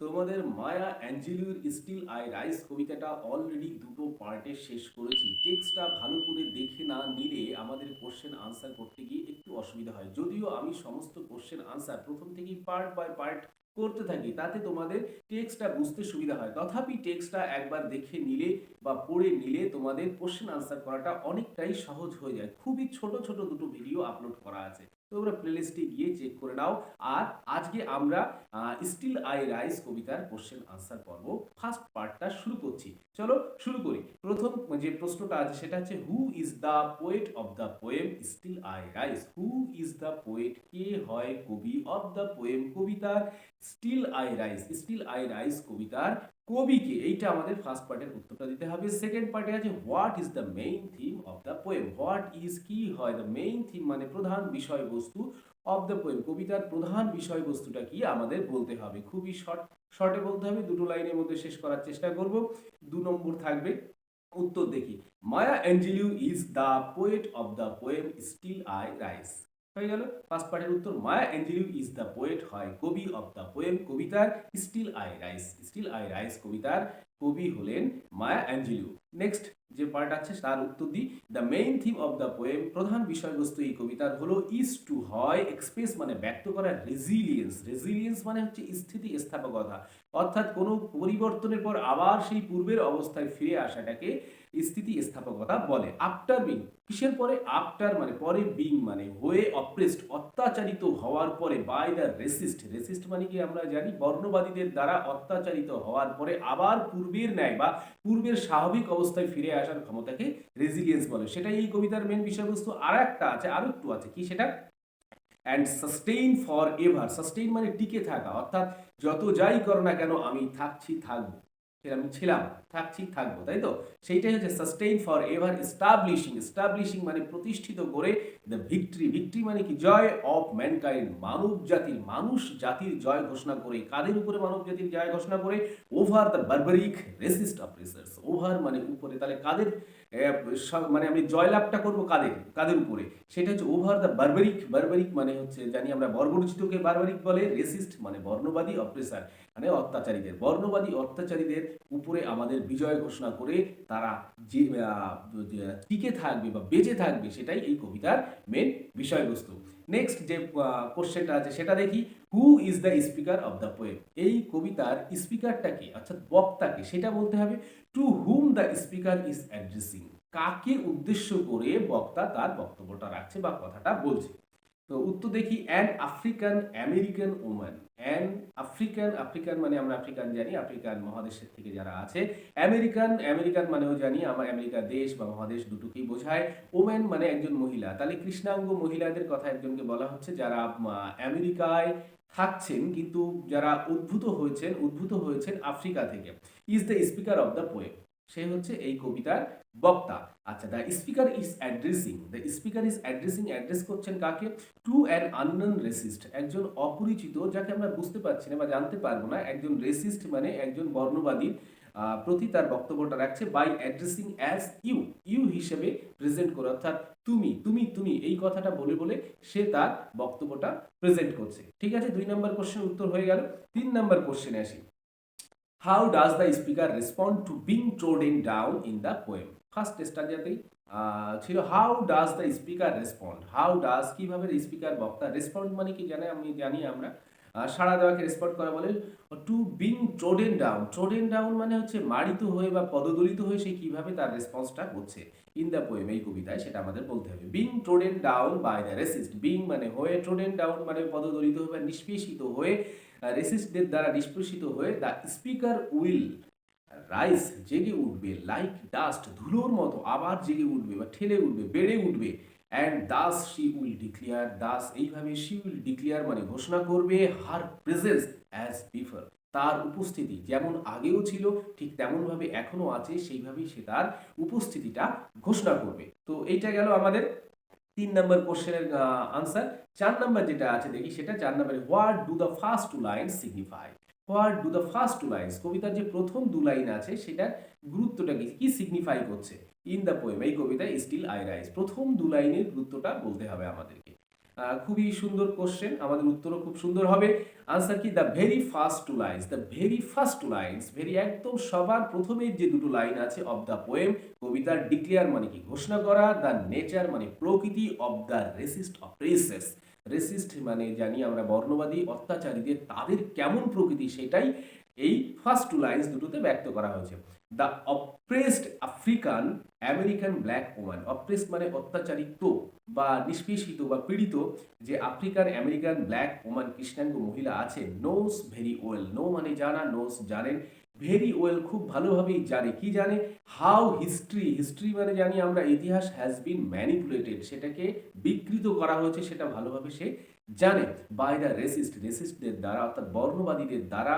তোমাদের মায়া অ্যাঞ্জেলিওর still I rice কবিতাটা already দুটো পার্টে শেষ করেছি। টেক্সটটা ভালো করে দেখে না নিলে আমাদের কোশ্চেন আনসার করতে গিয়ে একটু অসুবিধা হয়। যদিও আমি সমস্ত কোশ্চেন আনসার প্রথম থেকেই পার্ট বাই পার্ট করতে থাকি, তাতে তোমাদের টেক্সটটা বুঝতে সুবিধা হয়। তথাপি টেক্সটটা একবার দেখে নিলে বা পড়ে নিলে তোমাদের কোশ্চেন আনসার করাটা অনেকটাই সহজ হয়ে যায়। খুবই ছোট ছোট দুটো ভিডিও আপলোড করা আছে, তোমরা প্লেলিস্টে গিয়ে চেক করে নাও। আর আজকে আমরা স্টিল আই রাইস কবিতার কোশ্চেন আনসার পর্ব ফার্স্ট পার্টটা শুরু করছি। চলো শুরু করি। প্রথম যে প্রশ্নটা আছে সেটা হচ্ছে, who is the poet of the poem still I rise? Who is the poet? কে হয় কবি? অফ দ্য পোয়েম কবিতার, still I rise, still I rise কবিতার কবিকে? এইটা আমাদের ফার্স্ট পার্টের উত্তরটা দিতে হবে। সেকেন্ড পার্টে আছে, what is the main theme of the poem? What is কি হয়, দ্য মেইন থিম মানে প্রধান বিষয়বস্তু, অফ দ্য পোয়েম কবিতার প্রধান বিষয়বস্তুটা কি আমাদের বলতে হবে। খুবই শর্টে বলতে হবে, দুটো লাইনের মধ্যে শেষ করার চেষ্টা করব। 2 নম্বর থাকবে। উত্তর দেখি, Maya Angelou is the poet of the poem still I rise. হয়ে গেল ফার্স্ট পার্টের উত্তর। Maya Angelou is the poet হয় কবি অফ দ্য পোয়েম কবিতার still I rise. Still I rise কবিতার কবি হলেন মায়া অ্যাঞ্জেলিউ। নেক্সট যে পার্ট আছে তার উত্তর দিই, the main theme of the poem প্রধান বিষয়বস্তু এই কবিতার হলো ইজ টু হয়, এক্সপ্রেস মানে ব্যক্ত করা, রেজিলিয়েন্স, রেজিলিয়েন্স মানে হচ্ছে স্থিতি স্থাপকতা, অর্থাৎ কোনো পরিবর্তনের পর আবার সেই পূর্বের অবস্থায় ফিরে আসাটাকে স্থিতি স্থাপকতা বলে। আফটার বিং, কিসের পরে? আফটার মানে পরে, বিং মানে হয়ে, অপ্রেসড অত্যাচারিত হওয়ার পরে, বাই দ্য রেসিস্ট, রেসিস্ট মানে কি আমরা জানি বর্ণবাদীদের দ্বারা অত্যাচারিত হওয়ার পরে আবার পূর্বের ন্যায় বা পূর্বের স্বাভাবিক অবস্থায় ফিরে আসার ক্ষমতাকে রেজিলিয়েন্স বলে। সেটাই এই কবিতার মেন বিষয়বস্তু। আর একটা আছে, আরো একটু আছে, কি সেটা? And sustain for ever, sustain মানে টিকে থাকা, অর্থাৎ যত যাই করো না কেন আমি থাকছি থাকবো, আমি ছিলাম, থাকছি থাকবো, তাই তো? সেইটাই হচ্ছে sustain for ever. Establishing, establishing মানে প্রতিষ্ঠিত করে, দ্য ভিক্টরি, ভিক্টরি মানে কি? জয় অফ ম্যানকাইন্ড, মানব জাতির, মানুষ জাতির জয় ঘোষণা করে। কাদের উপরে মানব জাতির জয় ঘোষণা করে? Over the barbaric racist oppressors. Over মানে উপরে, তাহলে কাদের মানে আমি জয়লাভটা করবো কাদের, কাদের উপরে? সেটা হচ্ছে ওভার দ্য বারবারিক। বারবারিক মানে হচ্ছে জানি আমরা বর্বরচিতকে বারবারিক বলে, রেসিস্ট মানে বর্ণবাদী, অপ্রেসার মানে অত্যাচারীদের, বর্ণবাদী অত্যাচারীদের উপরে আমাদের বিজয় ঘোষণা করে তারা যে টিকে থাকবে বা বেঁচে থাকবে, সেটাই এই কবিতার মেন বিষয়বস্তু। নেক্সট যে কোশ্চেনটা আছে সেটা দেখি, who is the speaker of the poem? এই কবিতার স্পিকারটাকে অর্থাৎ বক্তাকে সেটা বলতে হবে। To whom the speaker is addressing, কাকে উদ্দেশ্য করে বক্তা তার বক্তব্যটা রাখছে বা কথাটা বলছে। তো উত্তর দেখি, an African American woman. An African, African মানে আমরা আফ্রিকান জানি, আফ্রিকান মহাদেশের থেকে যারা আছে। আমেরিকান, আমেরিকান মানেও জানি আমার আমেরিকা দেশ বা মহাদেশ দুটোকেই বোঝায়। ওম্যান মানে একজন মহিলা, তাহলে কৃষ্ণাঙ্গ মহিলাদের কথা একজনকে বলা হচ্ছে যারা আমেরিকায় থাকছেন, কিন্তু যারা উদ্ভূত হয়েছেন আফ্রিকা থেকে। Is the speaker of the poem, সে হচ্ছে এই কবিতার বক্তা। আচ্ছা, the speaker is addressing, the speaker is addressing, address করছেন কাকে? টু অ্যান আননোন রেসিস্ট, একজন অপরিচিত যাকে আমরা বুঝতে পারছি না বা জানতে পারবো না, একজন রেসিস্ট মানে একজন বর্ণবাদী প্রতি তার বক্তব্যটা রাখছে। By addressing as you, you হিসেবে প্রেজেন্ট করে, অর্থাৎ তুমি তুমি তুমি এই কথাটা বলে বলে সে তার বক্তব্যটা প্রেজেন্ট করছে। ঠিক আছে, 2 নম্বর কোশ্চেন উত্তর হয়ে গেল। 3 নম্বর কোশ্চেনে আসি, how does the speaker respond to being trodden down in the poem? First স্ট্যান্জাতেই ছিল how does the speaker respond. How does কিভাবে স্পিকার বক্তা, রেসপন্ড মানে কি জানি আমরা সাড়া দেওয়াকে রেসপন্ড করা বলে। To being trodden down, trodden down মানে হচ্ছে মারিত হয়ে বা পদদলিত হয়ে সে কিভাবে তার রেসপন্সটা করছে ইন দ্য পোয়েম এই কবিতায়, সেটা আমাদের বলতে হবে। Being trodden down by the racist, being মানে হয়ে, ট্রোডেন ডাউন মানে পদদলিত হয়ে বা নিষ্পেষিত হয়ে, রেসিস্টদের দ্বারা নিষ্পেষিত হয়ে, দ্য স্পিকার উইল রাইস জেগে উঠবে, লাইক ডাস্ট ধুলোর মতো আবার জেগে উঠবে বা ঠেলে উঠবে, বেড়ে উঠবে। And thus she will declare, Das এইভাবে, শি উইল ডিক্লিয়ার মানে ঘোষণা করবে, হার প্রেজেন্স অ্যাজ বিফোর, তার উপস্থিতি যেমন আগেও ছিল ঠিক তেমনভাবে এখনো আছে, সেইভাবেই সে তার উপস্থিতিটা ঘোষণা করবে। তো এইটা গেল আমাদের 3 নম্বর কোশ্চেনের আনসার। 4 নম্বর যেটা আছে দেখি সেটা, 4 নম্বরে, what do the first two line signify? What do the first two lines, কবিতার যে প্রথম 2 লাইন আছে সেটার গুরুত্বটা কি, কি সিগনিফাই করছে ইন দ্য পোয়েম এই কবিতায় স্টিল আই রাইজ? প্রথম 2 লাইনের গুরুত্বটা বলতে হবে আমাদেরকে। খুবই সুন্দর কোশ্চেন, আমাদের উত্তরও খুব সুন্দর হবে। আনসার কি? The very first two lines, the very first two lines, very একদম সবার প্রথমের যে দুটো লাইন আছে অফ দ্য পোয়েম, কবিতার, ডিক্লেয়ার মানে কি? ঘোষণা করা, দ্য নেচার মানে প্রকৃতি, of the racist oppresses, racist মানে জানি আমরা বর্ণবাদী অত্যাচারীদের, তাদের কেমন প্রকৃতি সেটাই এই ফার্স্ট টু লাইন্স দুটোতে ব্যক্ত করা হয়েছে। The oppressed African American black woman, oppressed মানে অত্যাচারিত বা নিষ্পেষিত বা পীড়িত যে আফ্রিকান আমেরিকান ব্ল্যাক ওম্যান, কৃষ্ণাঙ্গ মহিলা আছে, নোস ভেরি ওয়েল, নো মানে জানা, নোস জানেন, ভেরি ওয়েল খুব ভালোভাবেই জানে, কি জানে? হাউ হিস্ট্রি, হিস্ট্রি মানে জানি আমরা ইতিহাস, হ্যাজ বিন ম্যানিপুলেটেড, সেটাকে বিকৃত করা হয়েছে সেটা ভালোভাবে সে জানে, বাই দ্য রেসিস্ট, রেসিস্টদের দ্বারা অর্থাৎ বর্ণবাদীদের দ্বারা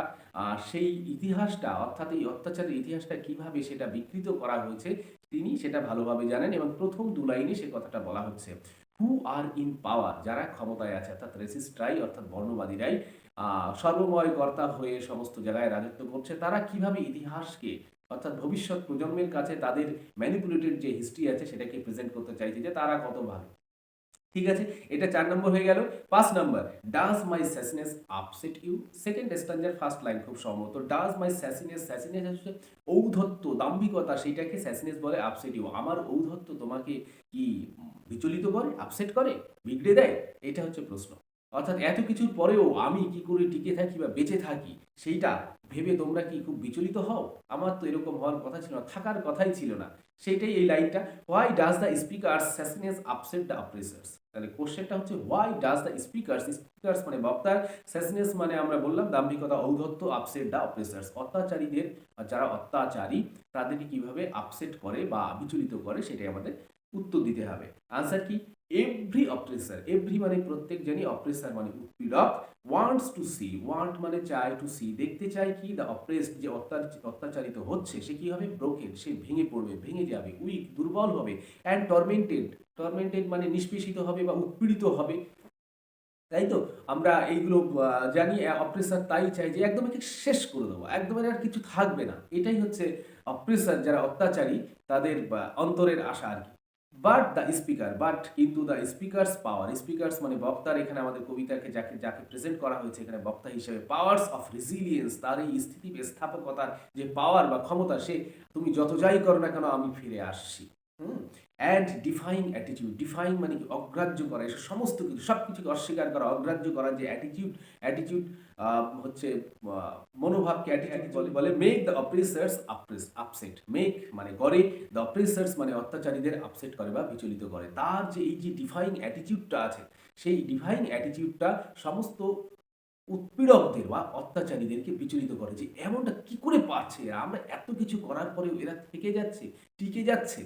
সেই ইতিহাসটা অর্থাৎ এই অত্যাচারের ইতিহাসটা কিভাবে সেটা বিকৃত করা হয়েছে তিনি সেটা ভালোভাবে জানেন। এবং প্রথম দু লাইনে সে কথাটা বলা হচ্ছে। হু আর ইন পাওয়ার, যারা ক্ষমতায় আছে অর্থাৎ রেসিস্টরাই অর্থাৎ বর্ণবাদীরাই সর্বময় কর্তা হয়ে সমস্ত জায়গায় রাজত্ব করছে, তারা কিভাবে ইতিহাসকে অর্থাৎ ভবিষ্যৎ প্রজন্মের কাছে তাদের ম্যানিপুলেটেড যে হিস্ট্রি আছে সেটাকে প্রেজেন্ট করতে চাইছে যে তারা কত ভালো। ঠিক আছে, এটা 4 নম্বর হয়ে গেল। 5 number, does my sassiness upset you, second স্ট্যান্জার ফার্স্ট লাইন খুব সম্ভবত। ডাজ মাই স্যাসিনেস, স্যাসিনেস হচ্ছে ঔদ্ধত্য, দাম্ভিকতা, সেইটাকে স্যাসিনেস বলে, আপসেট ইউ আমার ঔদ্ধত্য তোমাকে কি বিচলিত করে, আপসেট করে, বিগড়ে দেয়, এটা হচ্ছে প্রশ্ন। অর্থাৎ এত কিছুর পরেও আমি কি করে টিকে থাকি বা বেঁচে থাকি সেইটা ভেবে তোমরা কি খুব বিচলিত হও? আমার তো এরকম হওয়ার কথা ছিল না, থাকার কথাই ছিল না। সেইটাই এই লাইনটা। Why does the speaker sassiness upset the oppressors, তাহলে কোশ্চেনটা হচ্ছে why does the speakers, speakers মানে বক্তার, স্যাসিনেস মানে আমরা বললাম দাম্ভিকতা, ঔদ্ধত্য, আপসেট দ্য অপ্রেসার্স অত্যাচারীদের, যারা অত্যাচারী তাদেরকে কিভাবে আপসেট করে বা বিচলিত করে সেটাই আমাদের উত্তর দিতে হবে। আনসার কি? এভরি অপ্রেসার, এভরি মানে প্রত্যেক জনই, অপ্রেসার মানে উৎপীড়ক, ওয়ান্টস টু সি, ওয়ান্ট মানে চায়, টু সি দেখতে চায় কি, দ্য অপ্রেসড যে অত্যাচারিত হচ্ছে সে কি হবে? ব্রোকেন সে ভেঙে পড়বে, ভেঙে যাবে, উইক দুর্বল হবে, অ্যান্ড টর্মেন্টেড, টর্মেন্টেড মানে নিষ্পেষিত হবে বা উৎপীড়িত হবে। তাই তো আমরা এইগুলো জানি, অপ্রেসার তাই চাই যে একদম একে শেষ করে দেবো, একদম এর আর কিছু থাকবে না, এটাই হচ্ছে অপ্রেসার যারা অত্যাচারী তাদের অন্তরের আশা আর কি। বাট দ্য স্পিকার, বাট কিন্তু দ্য স্পিকার্স পাওয়ার, স্পিকার্স মানে বক্তার, এখানে আমাদের কবিতাকে যাকে যাকে প্রেজেন্ট করা হয়েছে এখানে বক্তা হিসেবে, পাওয়ার্স অফ রেজিলিয়েন্স তার এই স্থিতিস্থাপকতার যে পাওয়ার বা ক্ষমতা, সে তুমি যত যাই করো না কেন আমি ফিরে আসছি। অ্যান্ড ডিফাইং অ্যাটিটিউড, ডিফাইং মানে কি? অগ্রাহ্য করা, এসব সমস্ত কিছু সব কিছুকে অস্বীকার করা, অগ্রাহ্য করা যে অ্যাটিটিউড, অ্যাটিটিউড হচ্ছে মনোভাবকে অ্যাটিটিউড বলে, বলে মেক দ্য অপ্রেসার্স আপসেট, মেক মানে করে, দ্য অপ্রেসার্স মানে অত্যাচারীদের আপসেট করে বা বিচলিত করে। তার যে এই যে ডিফাইং অ্যাটিটিউডটা আছে সেই ডিফাইং অ্যাটিটিউডটা সমস্ত উৎপীড়কদের বা অত্যাচারীদেরকে বিচলিত করে যে এমনটা কি করে পারছে এরা, আমরা এত কিছু করার পরেও এরা থেকে যাচ্ছে, টিকে যাচ্ছে।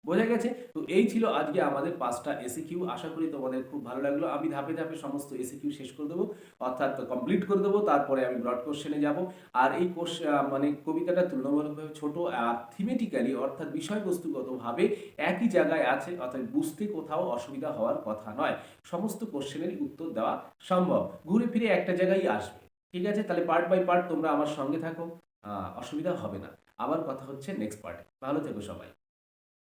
বোঝা গেছে? তো এই ছিল আজকে আমাদের 5টা এসিকিউ। আশা করি তোমাদের খুব ভালো লাগলো। আমি ধাপে ধাপে সমস্ত এসিকিউ শেষ করে দেবো, অর্থাৎ কমপ্লিট করে দেবো, তারপরে আমি ব্রড কোশ্চেনে যাব। আর এই মানে কবিতাটা তুলনামূলকভাবে ছোট আর থিমেটিক্যালি অর্থাৎ বিষয়বস্তুগতভাবে একই জায়গায় আছে, অর্থাৎ বুঝতে কোথাও অসুবিধা হওয়ার কথা নয়, সমস্ত কোশ্চেনেরই উত্তর দেওয়া সম্ভব, ঘুরে ফিরে একটা জায়গায় আসবে। ঠিক আছে, তাহলে পার্ট বাই পার্ট তোমরা আমার সঙ্গে থাকো, অসুবিধা হবে না। আবার কথা হচ্ছে নেক্সট পার্টে। ভালো থেকো সবাই।